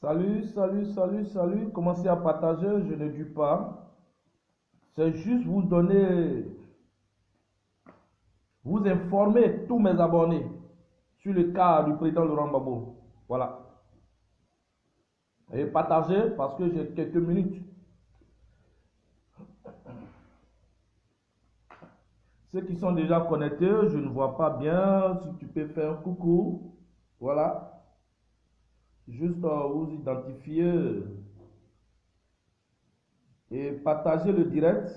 Salut, salut, salut, salut. Commencez à partager, je ne dis pas. C'est juste vous donner, vous informer tous mes abonnés sur le cas du président Laurent Gbagbo. Voilà. Et partagez parce que j'ai quelques minutes. Ceux qui sont déjà connectés, je ne vois pas bien. Si tu peux faire un coucou. Voilà. Juste vous identifier et partager le direct.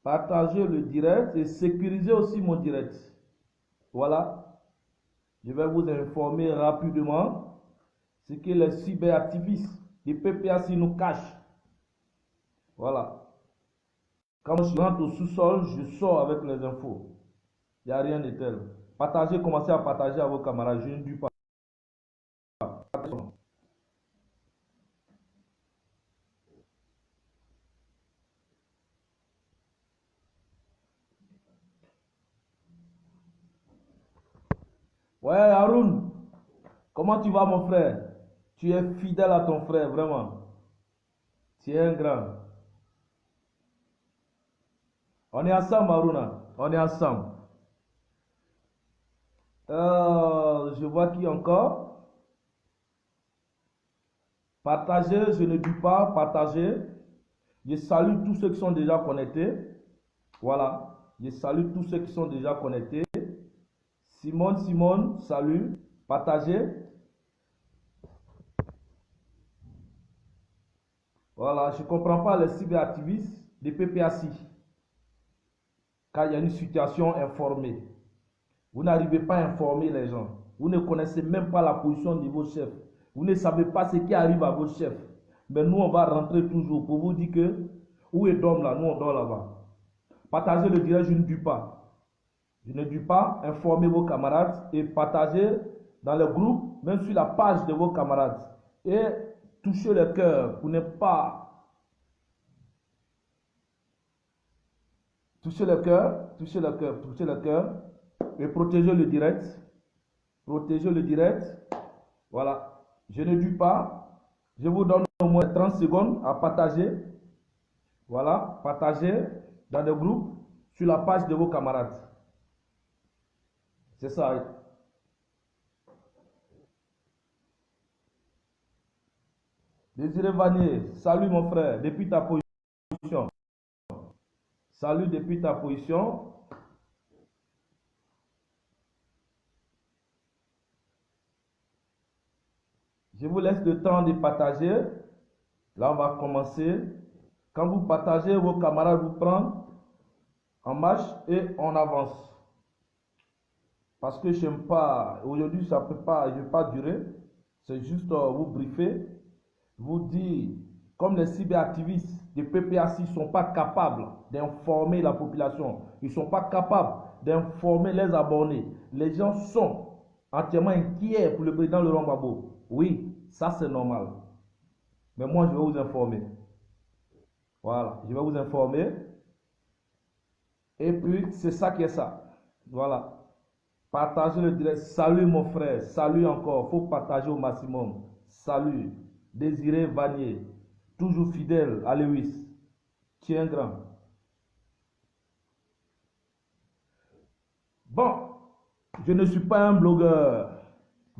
Partagez le direct et sécurisez aussi mon direct. Voilà. Je vais vous informer rapidement ce que les cyberactivistes des PPAC nous cachent. Voilà. Quand je rentre au sous-sol, je sors avec les infos. Il n'y a rien de tel. Partagez, commencez à partager à vos camarades. Je ne dis pas. Ouais, Haroun, comment tu vas, mon frère? Tu es fidèle à ton frère, vraiment. Tu es un grand. On est ensemble, Harouna. On est ensemble. Je vois qui encore. Partagez, je ne dis pas, partagez. Je salue tous ceux qui sont déjà connectés. Voilà. Je salue tous ceux qui sont déjà connectés. Simone, salut. Partagez. Voilà. Je ne comprends pas les cyberactivistes des PPAC. Quand il y a une situation informée. Vous n'arrivez pas à informer les gens. Vous ne connaissez même pas la position de vos chefs. Vous ne savez pas ce qui arrive à vos chefs. Mais nous, on va rentrer toujours pour vous dire que où est Dom là, nous on dort là-bas. Partagez le direct, je ne dis pas. Je ne dis pas, informez vos camarades et partagez dans le groupe, même sur la page de vos camarades. Et touchez le cœur pour ne pas toucher le cœur, toucher le cœur, toucher le cœur et protéger le direct. Protéger le direct. Voilà. Je ne dis pas. Je vous donne au moins 30 secondes à partager. Voilà. Partagez dans le groupe sur la page de vos camarades. C'est ça. Désiré Vanier, salut mon frère, depuis ta position. Salut depuis ta position. Je vous laisse le temps de partager. Là, on va commencer. Quand vous partagez, vos camarades vous prennent en marche et on avance. Parce que je n'aime pas, aujourd'hui, ça peut pas, je ne vais pas durer. C'est juste vous briefer, vous dire, comme les cyberactivistes des PPAC ne sont pas capables d'informer la population, ils ne sont pas capables d'informer les abonnés. Les gens sont entièrement inquiets pour le président Laurent Gbagbo. Oui, ça c'est normal. Mais moi, je vais vous informer. Voilà, je vais vous informer. Et puis, c'est ça qui est ça. Voilà. Partagez le direct. Salut mon frère. Salut encore. Il faut partager au maximum. Salut. Désiré Vanier. Toujours fidèle à Lewis. Tiens grand. Bon. Je ne suis pas un blogueur.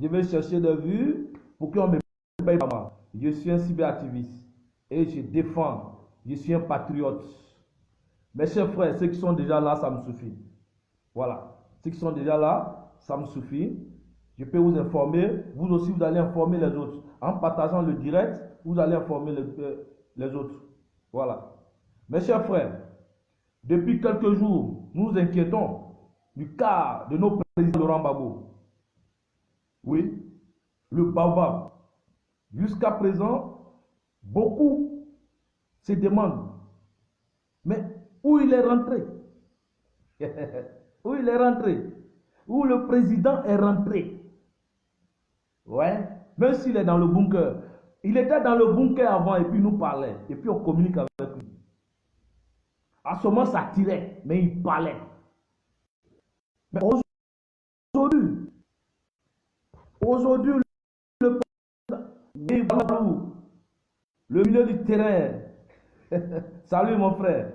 Je vais chercher des vues pour qu'on me paye pas moi. Je suis un cyberactiviste. Et je défends. Je suis un patriote. Mes chers frères, ceux qui sont déjà là, ça me suffit. Voilà. Ceux qui sont déjà là, ça me suffit. Je peux vous informer. Vous aussi, vous allez informer les autres. En partageant le direct, vous allez informer les autres. Voilà. Mes chers frères, depuis quelques jours, nous nous inquiétons du cas de nos présidents Laurent Gbagbo. Oui, le Baobab. Jusqu'à présent, beaucoup se demandent, mais où il est rentré? Où il est rentré? Où le président est rentré? Ouais, même s'il est dans le bunker. Il était dans le bunker avant et puis il nous parlait. Et puis on communique avec lui. À ce moment, ça tirait, mais il parlait. Mais aujourd'hui, le Oui, Balou, le milieu du terrain. Salut mon frère.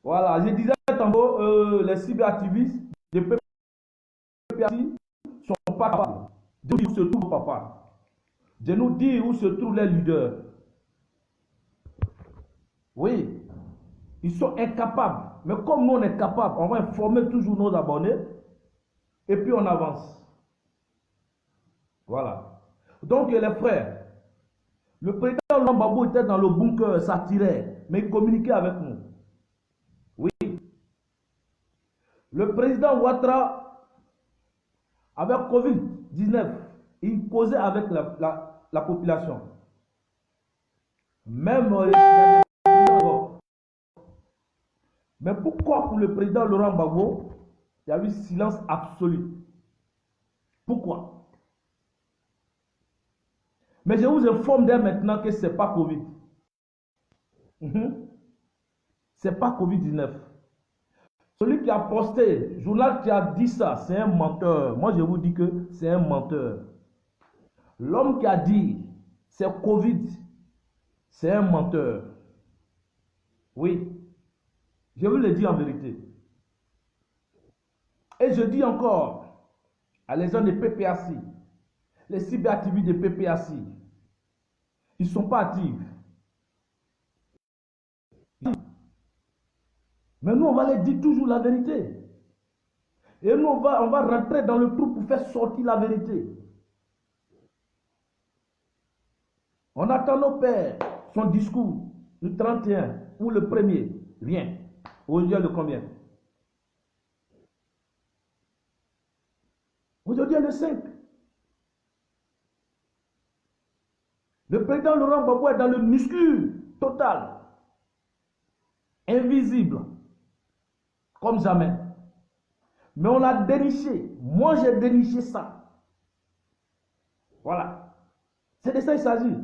Voilà, je disais tantôt, les cyberactivistes de PPAC sont pas capables de nous dire où se trouve papa, de nous dire où se trouvent les leaders. Oui, ils sont incapables. Mais comme nous on est capables, on va informer toujours nos abonnés et puis on avance. Voilà. Donc les frères, le président Laurent Gbagbo était dans le bunker, ça tirait, mais il communiquait avec nous. Oui. Le président Ouattara, avec Covid-19, il causait avec la population. Même mais pourquoi pour le président Laurent Gbagbo, il y a eu silence absolu? Pourquoi? Mais je vous informe dès maintenant que ce n'est pas Covid. Ce n'est pas Covid-19. Celui qui a posté, journal qui a dit ça, c'est un menteur. Moi, je vous dis que c'est un menteur. L'homme qui a dit c'est Covid, c'est un menteur. Oui, je vous le dis en vérité. Et je dis encore à les gens de PPAC, les cyberactivistes de PPAC, ils ne sont pas actifs. Mais nous, on va leur dire toujours la vérité. Et nous, on va rentrer dans le trou pour faire sortir la vérité. On attend nos pères, son discours, le 31 ou le 1er, rien. Aujourd'hui, le combien? Aujourd'hui, le 5. Le président Laurent Gbagbo est dans le muscu total, invisible, comme jamais. Mais on l'a déniché. Moi, j'ai déniché ça. Voilà. C'est de ça qu'il s'agit.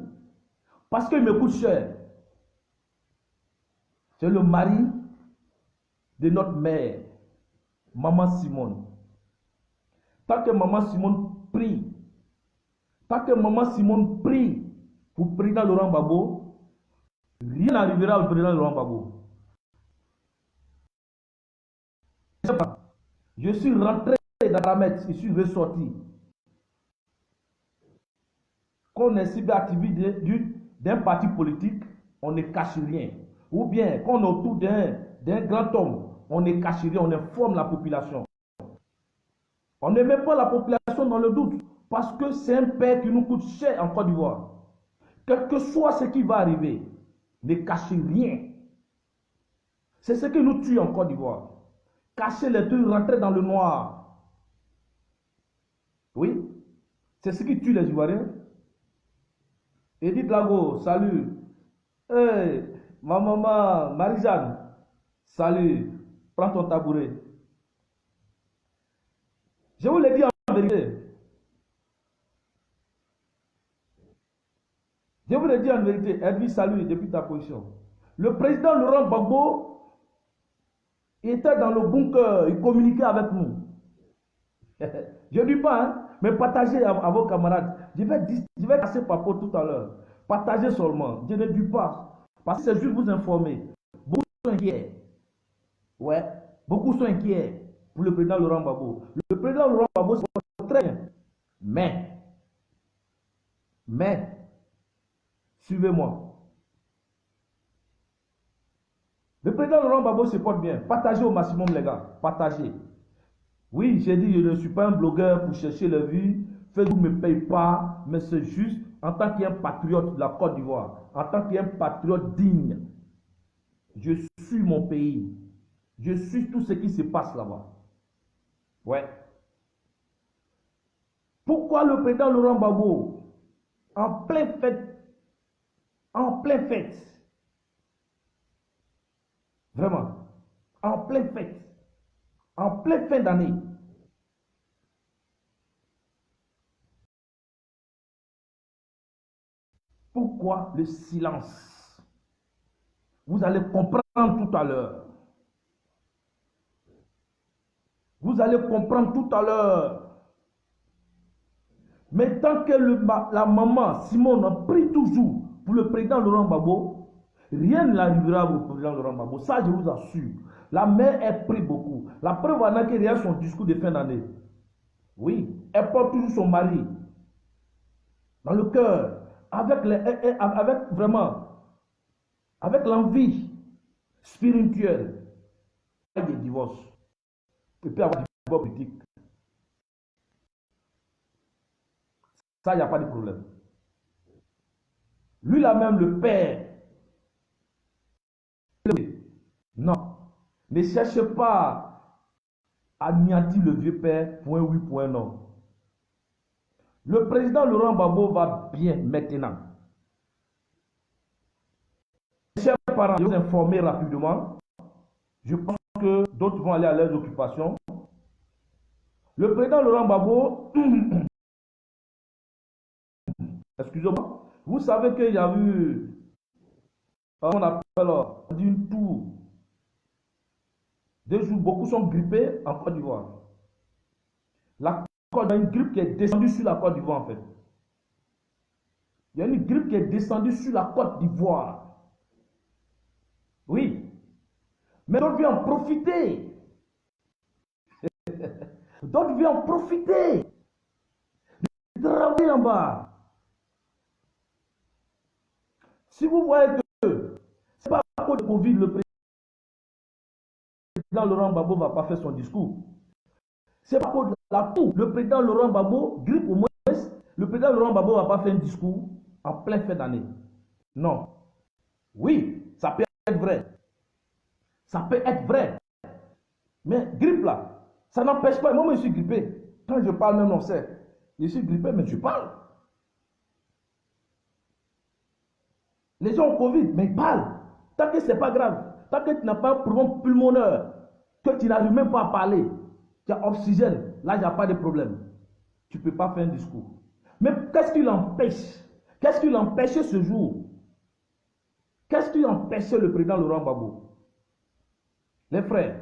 Parce qu'il me coûte cher. C'est le mari de notre mère, Maman Simone. Tant que Maman Simone prie, tant que Maman Simone prie pour le président Laurent Gbagbo, rien n'arrivera au président Laurent Gbagbo. Je suis rentré dans la mettre, je suis ressorti. Quand on est cyberactiviste d'un parti politique, on ne cache rien. Ou bien, quand on est autour d'un grand homme, on ne cache rien, on informe la population. On ne met pas la population dans le doute, parce que c'est un père qui nous coûte cher en Côte d'Ivoire. Quel que soit ce qui va arriver, ne cachez rien. C'est ce qui nous tue en Côte d'Ivoire. Cacher les trucs, rentrer dans le noir. Oui, c'est ce qui tue les Ivoiriens. Edith Lago, salut. Hey, ma maman, Marie-Jeanne, salut. Prends ton tabouret. Je vous l'ai dit en vérité. Je vous l'ai dit en vérité. Edwin, salut depuis ta position. Le président Laurent Gbagbo était dans le bunker, il communiquait avec nous. Je ne dis pas, hein, mais partagez à vos camarades. Je vais casser Papo tout à l'heure. Partagez seulement. Je ne dis pas. Parce que c'est juste vous informer. Beaucoup sont inquiets. Ouais, beaucoup sont inquiets pour le président Laurent Gbagbo. Le président Laurent Gbagbo, c'est très bien. Mais, suivez-moi. Le président Laurent Gbagbo se porte bien. Partagez au maximum, les gars. Partagez. Oui, j'ai dit, je ne suis pas un blogueur pour chercher les vues. Facebook ne me paye pas, mais c'est juste en tant qu'un patriote de la Côte d'Ivoire, en tant qu'un patriote digne. Je suis mon pays. Je suis tout ce qui se passe là-bas. Ouais. Pourquoi le président Laurent Gbagbo, en plein fête, vraiment, en pleine fête, en pleine fin d'année, pourquoi le silence? Vous allez comprendre tout à l'heure. Vous allez comprendre tout à l'heure. Mais tant que la maman Simone prie toujours pour le président Laurent Gbagbo, rien n'arrivera au président Laurent Gbagbo. Ça, je vous assure. La mère, elle prie beaucoup. La preuve en a qu'il y a son discours de fin d'année. Oui, elle porte toujours son mari dans le cœur, avec vraiment, avec l'envie spirituelle. Avec des divorces. Et puis avoir des divorces politiques. Ça, il n'y a pas de problème. Lui là même, le père. Non. Ne cherche pas à anéantir le vieux père, point oui, point non. Le président Laurent Gbagbo va bien maintenant. Chers parents, je vais vous informer rapidement. Je pense que d'autres vont aller à leurs occupations. Le président Laurent Gbagbo, excusez-moi, vous savez qu'il y a eu, on appelle d'une tour. 2 jours, beaucoup sont grippés en Côte d'Ivoire. Il y a une grippe qui est descendue sur la Côte d'Ivoire en fait. Il y a une grippe qui est descendue sur la Côte d'Ivoire. Oui. Mais d'autres viennent en profiter. D'autres viennent en profiter. Travailler en bas. Si vous voyez que ce n'est pas à cause de Covid, le président Laurent Gbagbo ne va pas faire son discours. C'est pas à cause de la toux. Le président Laurent Gbagbo, grippe au moins, le président Laurent Gbagbo ne va pas faire un discours en plein fin d'année. Non. Oui, ça peut être vrai. Ça peut être vrai. Mais grippe là, ça n'empêche pas. Moi, je suis grippé. Quand je parle, même on sait. Je suis grippé, mais je parle. Les gens ont Covid, mais ils parlent. Tant que ce n'est pas grave. Tant que tu n'as pas un problème pulmonaire, que tu n'arrives même pas à parler, tu as oxygène, là, il n'y a pas de problème. Tu ne peux pas faire un discours. Mais qu'est-ce qui l'empêche? Qu'est-ce qui l'empêchait ce jour? Qu'est-ce qui empêchait le président Laurent Gbagbo? Les frères.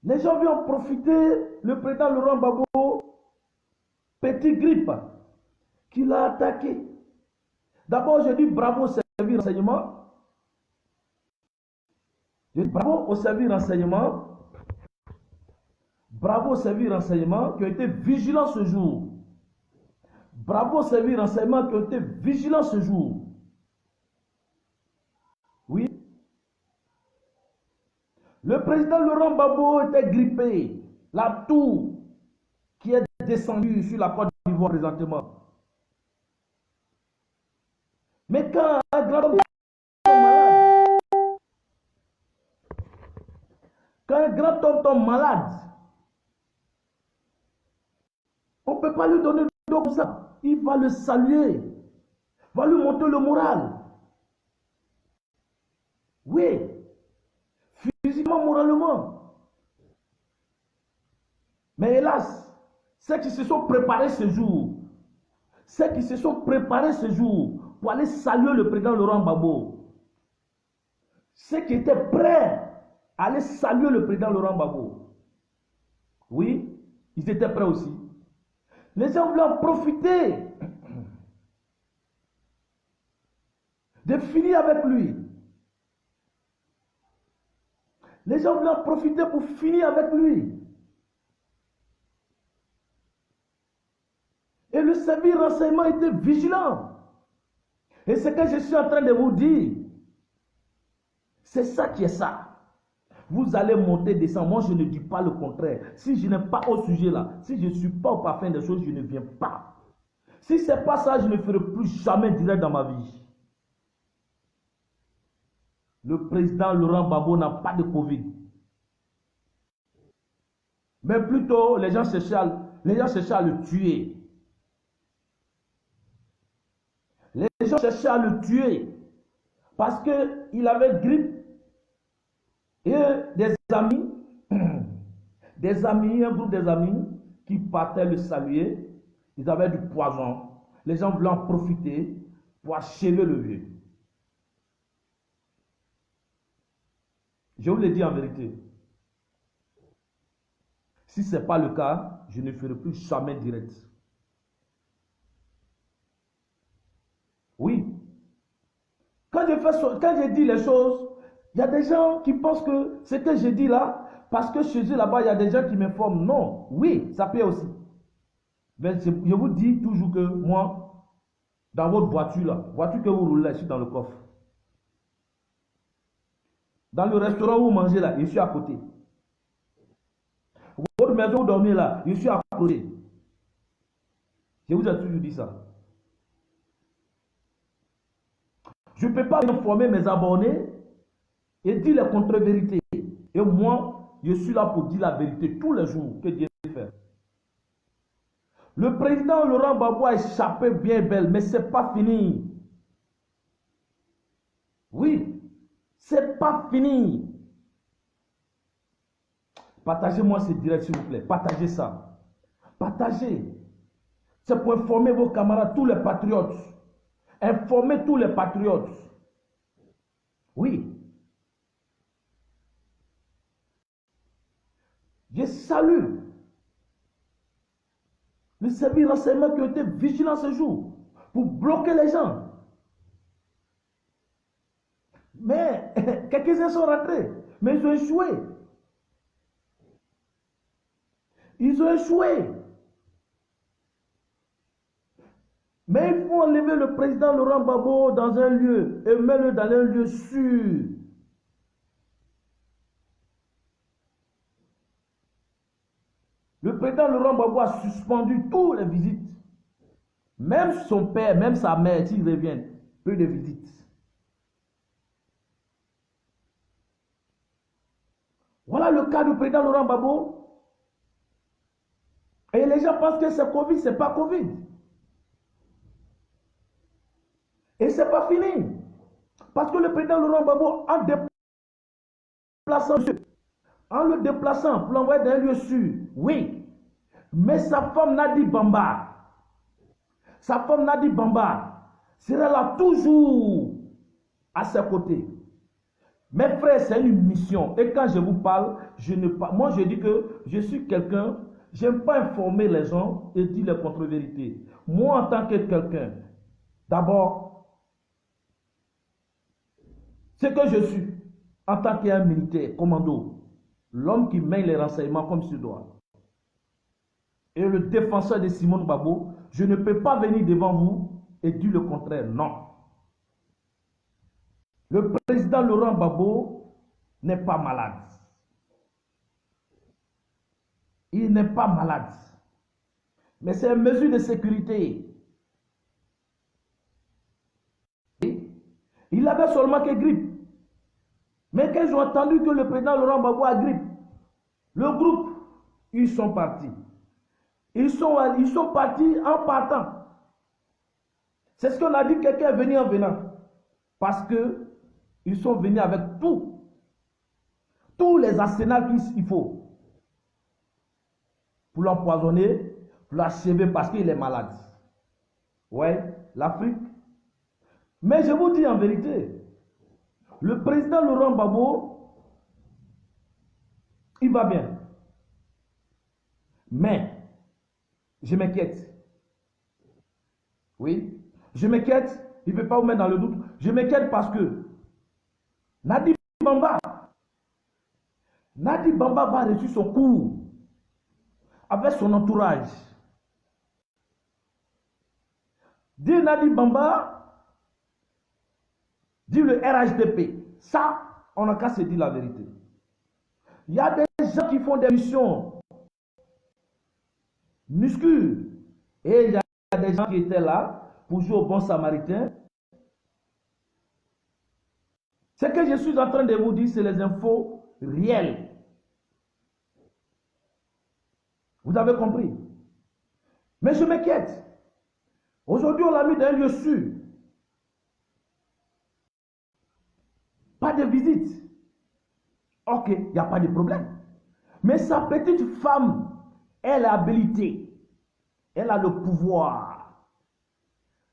Les gens viennent en profiter, le président Laurent Gbagbo, petit grippe, qui l'a attaqué. D'abord, je dis bravo au service renseignement. Je dis bravo au service renseignement. Bravo au service renseignement qui ont été vigilants ce jour. Bravo au service renseignement qui ont été vigilants ce jour. Oui. Le président Laurent Gbagbo était grippé. La toux qui est descendue sur la Côte d'Ivoire présentement. Mais quand un grand homme tombe malade, quand un grand homme tombe malade, on ne peut pas lui donner le dos comme ça. Il va le saluer, va lui monter le moral. Oui, physiquement, moralement. Mais hélas, ceux qui se sont préparés ce jour, ceux qui se sont préparés ce jour pour aller saluer le président Laurent Gbagbo, ceux qui étaient prêts à aller saluer le président Laurent Gbagbo, oui, ils étaient prêts aussi. Les gens voulaient en profiter de finir avec lui. Les gens voulaient en profiter pour finir avec lui. Et le service renseignement était vigilant. Et ce que je suis en train de vous dire, c'est ça qui est ça. Vous allez monter, descendre. Moi, je ne dis pas le contraire. Si je n'ai pas au sujet là, si je ne suis pas au parfum des choses, je ne viens pas. Si ce n'est pas ça, je ne ferai plus jamais direct dans ma vie. Le président Laurent Gbagbo n'a pas de Covid. Mais plutôt, les gens cherchaient à le tuer. Les gens cherchaient à le tuer parce qu'il avait grippe et un groupe des amis qui partaient le saluer, ils avaient du poison. Les gens voulaient en profiter pour achever le vieux. Je vous le dis en vérité. Si ce n'est pas le cas, je ne ferai plus jamais direct. Oui. Quand je dis les choses, il y a des gens qui pensent que ce que je dis là, parce que chez eux là-bas, il y a des gens qui m'informent. Non, oui, ça peut aussi. Mais je vous dis toujours que moi, dans votre voiture là, voiture que vous roulez, je suis dans le coffre. Dans le restaurant où vous mangez là, je suis à côté. Votre maison où vous dormez là, je suis à côté. Je vous ai toujours dit ça. Je ne peux pas informer mes abonnés et dire les contre-vérités. Et moi, je suis là pour dire la vérité tous les jours que Dieu fait. Le président Laurent Gbagbo a échappé bien belle, mais ce n'est pas fini. Oui, ce n'est pas fini. Partagez-moi ce direct, s'il vous plaît. Partagez ça. Partagez. C'est pour informer vos camarades, tous les patriotes. Informez tous les patriotes. Oui. Je salue le service renseignement qui a été vigilant ce jour pour bloquer les gens. Mais quelques-uns sont rentrés, mais ils ont échoué. Ils ont échoué. Mais il faut enlever le président Laurent Gbagbo dans un lieu et mettre-le dans un lieu sûr. Le président Laurent Gbagbo a suspendu toutes les visites. Même son père, même sa mère, s'ils reviennent, peu de visites. Voilà le cas du président Laurent Gbagbo. Et les gens pensent que c'est Covid, ce n'est pas Covid. Et ce n'est pas fini. Parce que le président Laurent Gbagbo, en le déplaçant pour l'envoyer dans un lieu sûr, oui. Mais sa femme Nadi Bamba, sera là toujours à ses côtés. Mes frères, c'est une mission. Et quand je vous parle, moi je dis que je suis quelqu'un, je n'aime pas informer les gens et dire les contre-vérités. Moi, en tant que quelqu'un, d'abord, ce que je suis, en tant qu'un militaire, commando, l'homme qui mène les renseignements comme se doit, et le défenseur de Simone Gbagbo, je ne peux pas venir devant vous et dire le contraire, non. Le président Laurent Gbagbo n'est pas malade. Il n'est pas malade. Mais c'est une mesure de sécurité. Il avait seulement que grippe. Mais quand ils ont entendu que le président Laurent Gbagbo a grippe, le groupe, ils sont partis. Ils sont partis en partant. C'est ce qu'on a dit, quelqu'un est venu en venant. Parce que ils sont venus avec tous les arsenals qu'il faut pour l'empoisonner, pour l'achever parce qu'il est malade. Ouais, l'Afrique. Mais je vous dis en vérité, le président Laurent Gbagbo, il va bien. Mais, je m'inquiète. Oui, je m'inquiète. Il ne peut pas vous mettre dans le doute. Je m'inquiète parce que Nadi Bamba va reçu son coup avec son entourage. Dit Nadi Bamba, dit le RHDP. Ça, on n'a qu'à se dire la vérité. Il y a des gens qui font des missions muscu. Et il y a des gens qui étaient là pour jouer au bon samaritain. Ce que je suis en train de vous dire, c'est les infos réelles. Vous avez compris? Mais je m'inquiète. Aujourd'hui, on l'a mis dans un lieu sûr. Pas de visite. Ok, il n'y a pas de problème. Mais sa petite femme, elle a l'habilité, elle a le pouvoir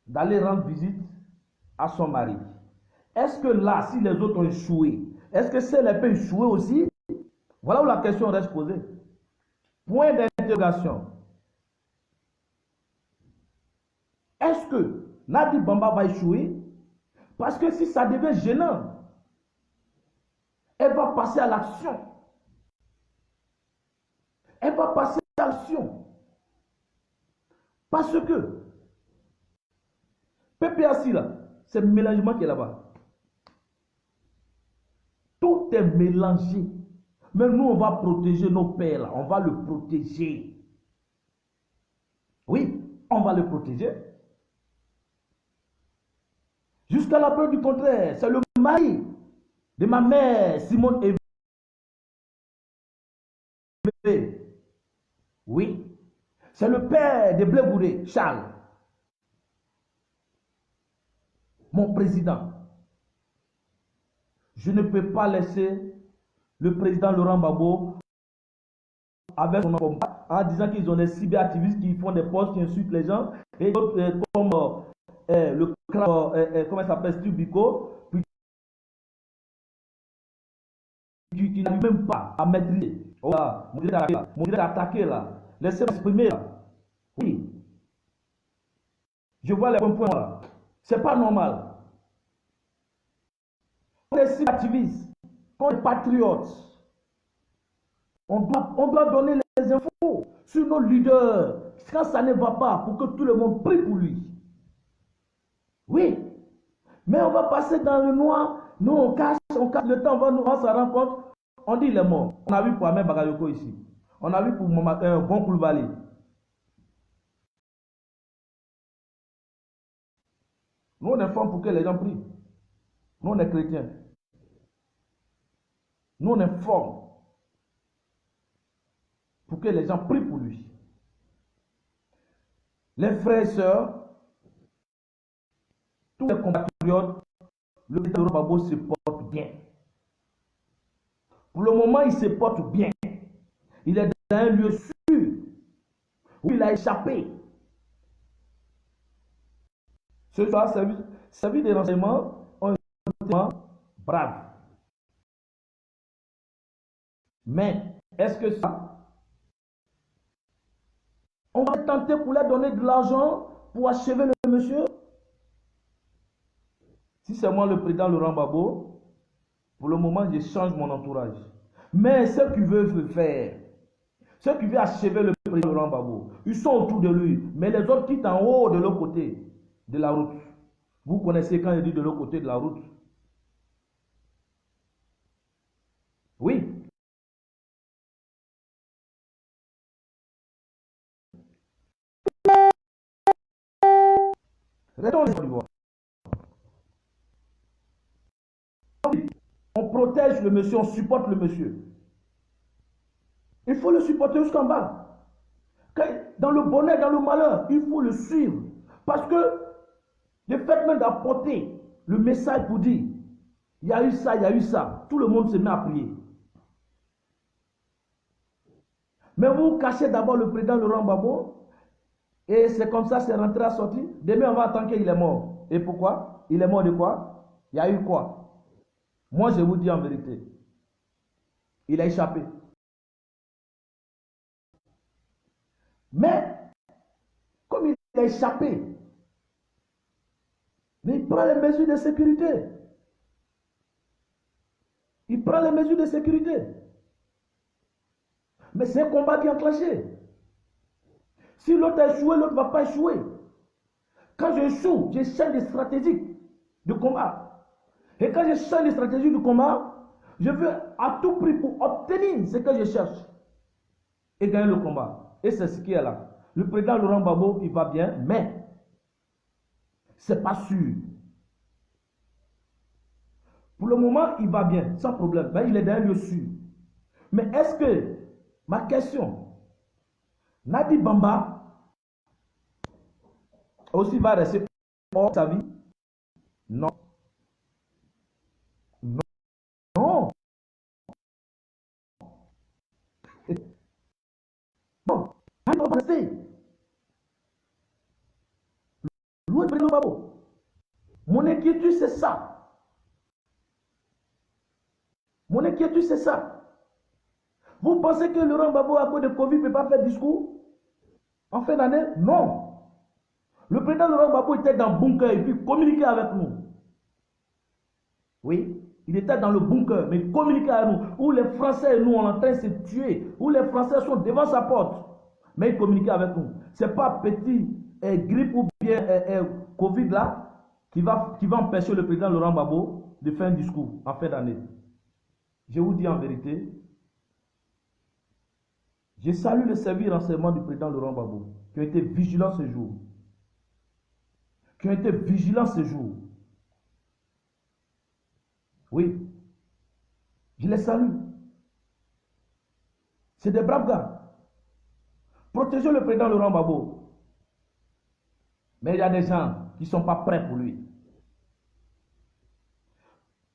d'aller rendre visite à son mari. Est-ce que là, si les autres ont échoué, est-ce que celle peut échouer aussi? Voilà où la question reste posée. Point d'interrogation. Est-ce que Nadi Bamba va échouer? Parce que si ça devient gênant, elle va passer à l'action. Elle va passer à l'action. Parce que PPAC là, c'est le mélangement qui est là-bas. Tout est mélangé. Mais nous, on va protéger nos pères là. On va le protéger. Oui, on va le protéger. Jusqu'à la preuve du contraire, c'est le mari de ma mère, Simone Eve. Oui. C'est le père de Blé Bouré, Charles. Mon président. Je ne peux pas laisser le président Laurent Gbagbo avec son combat en disant qu'ils ont des cyberactivistes qui font des posts, qui insultent les gens, et d'autres comme le comment il s'appelle, Steve Biko, qui n'arrive même pas à maîtriser. Oh là, mon dirait attaquer là. Laissez-moi exprimer là. Oui. Je vois les points là. C'est pas normal. On est cyberactivistes, on est patriotes. On doit donner les infos sur nos leaders quand ça ne va pas, pour que tout le monde prie pour lui. Oui, mais on va passer dans le noir. Nous, on cache le temps, on se rend compte, on dit il est mort. On a vu pour Ahmed Bagayoko ici. On a vu pour Bon Koulibaly. Nous, on informe pour que les gens prient. Nous, on est chrétiens. Nous, on informe pour que les gens prient pour lui. Les frères et sœurs, tous les compatriotes, le président Laurent Gbagbo se porte bien. Pour le moment, il se porte bien. Il est dans un lieu sûr où il a échappé. Ce soir, service des renseignements ont été braves. Mais, est-ce que ça, on va tenter pour leur donner de l'argent pour achever le monsieur? Si c'est moi le président Laurent Gbagbo, pour le moment, je change mon entourage. Mais ceux qui veulent le faire, ceux qui veulent achever le président Laurent Gbagbo, ils sont autour de lui. Mais les autres quittent en haut de l'autre côté de la route. Vous connaissez quand il dit de l'autre côté de la route. Oui. Restons les Côte On protège le monsieur, on supporte le monsieur. Il faut le supporter jusqu'en bas. Dans le bonheur, dans le malheur, il faut le suivre. Parce que le fait même d'apporter le message pour dire, il y a eu ça, il y a eu ça, tout le monde se met à prier. Mais vous cachez d'abord le président Laurent Gbagbo, et c'est comme ça, c'est rentré à sortir. Demain, on va attendre qu'il est mort. Et pourquoi? Il est mort de quoi? Il y a eu quoi? Moi, je vous dis en vérité, il a échappé. Mais, comme il a échappé, mais il prend les mesures de sécurité. Il prend les mesures de sécurité. Mais c'est un combat qui est enclenché. Si l'autre a échoué, l'autre ne va pas échouer. Quand je échoue, je change de stratégie de combat. Et quand je change de stratégie de combat, je veux à tout prix pour obtenir ce que je cherche et gagner le combat. Et c'est ce qui est là. Le président Laurent Gbagbo, il va bien, mais ce n'est pas sûr. Pour le moment, il va bien, sans problème. Mais il est dans un lieu sûr. Mais est-ce que, ma question, Nadi Bamba aussi va rester hors de sa vie? Non. Non. Non. Non. Il va rester. Loin de président Gbagbo. Mon inquiétude, c'est ça. Mon inquiétude, c'est ça. Vous pensez que Laurent Gbagbo, à cause de Covid, ne peut pas faire discours en fin d'année? Non. Le président Laurent Gbagbo était dans le bunker et puis communiquait avec nous. Oui, il était dans le bunker, mais communiquait avec nous. Où les Français et nous, on est en train de se tuer. Où les Français sont devant sa porte. Mais il communiquait avec nous. Ce n'est pas petit grippe ou bien Covid là qui va empêcher le président Laurent Gbagbo de faire un discours en fin d'année. Je vous dis en vérité, je salue le service renseignement du président Laurent Gbagbo qui a été vigilant ce jour. Qui ont été vigilants ce jour. Oui. Je les salue. C'est des braves gars. Protégez le président Laurent Gbagbo. Mais il y a des gens qui ne sont pas prêts pour lui.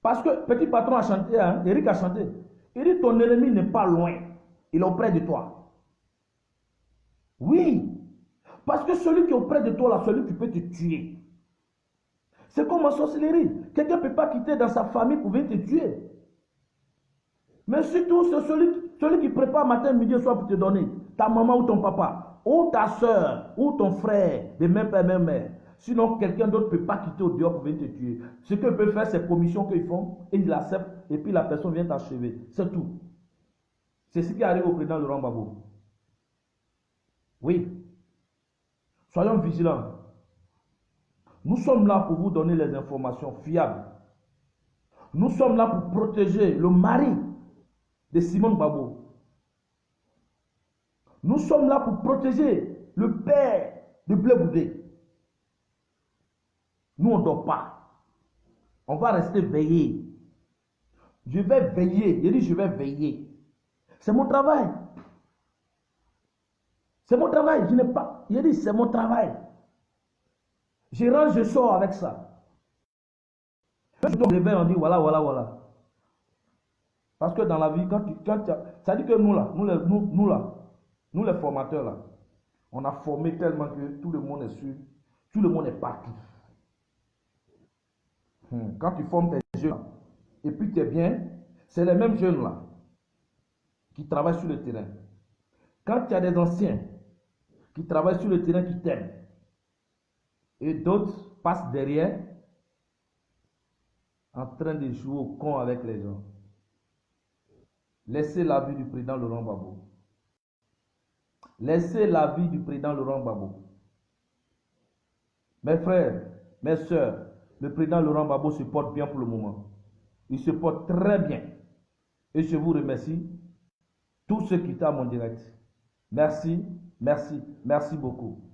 Parce que petit patron a chanté, hein, Eric a chanté. Il dit ton ennemi n'est pas loin. Il est auprès de toi. Oui. Parce que celui qui est auprès de toi, là, celui qui peut te tuer. C'est comme en sorcellerie. Quelqu'un ne peut pas quitter dans sa famille pour venir te tuer. Mais surtout, c'est celui qui prépare matin, midi et soir pour te donner. Ta maman ou ton papa, ou ta soeur, ou ton frère, de même père, même mère. Sinon, quelqu'un d'autre ne peut pas quitter au dehors pour venir te tuer. Ce qu'ils peuvent faire, c'est commission qu'ils font, et ils l'acceptent, et puis la personne vient t'achever. C'est tout. C'est ce qui arrive au président Laurent Gbagbo. Oui. Soyons vigilants. Nous sommes là pour vous donner les informations fiables. Nous sommes là pour protéger le mari de Simone Gbagbo. Nous sommes là pour protéger le père de Blé Goudé. Nous, on ne dort pas. On va rester veillés. Je vais veiller. Je dis, je vais veiller. C'est mon travail. C'est mon travail. Je n'ai pas. Je dis, c'est mon travail. Je rentre, je sors avec ça. Je me réveille, on dit, voilà, voilà, voilà. Parce que dans la vie, ça dit que nous les formateurs là, on a formé tellement que tout le monde est sûr, tout le monde est parti. Quand tu formes tes jeunes et puis tu es bien, c'est les mêmes jeunes là qui travaillent sur le terrain. Quand tu as des anciens qui travaillent sur le terrain, qui t'aiment, et d'autres passent derrière en train de jouer au con avec les gens. Laissez la vie du président Laurent Gbagbo. Laissez la vie du président Laurent Gbagbo. Mes frères, mes soeurs, le président Laurent Gbagbo se porte bien pour le moment. Il se porte très bien. Et je vous remercie, tous ceux qui étaient à mon direct. Merci, merci, merci beaucoup.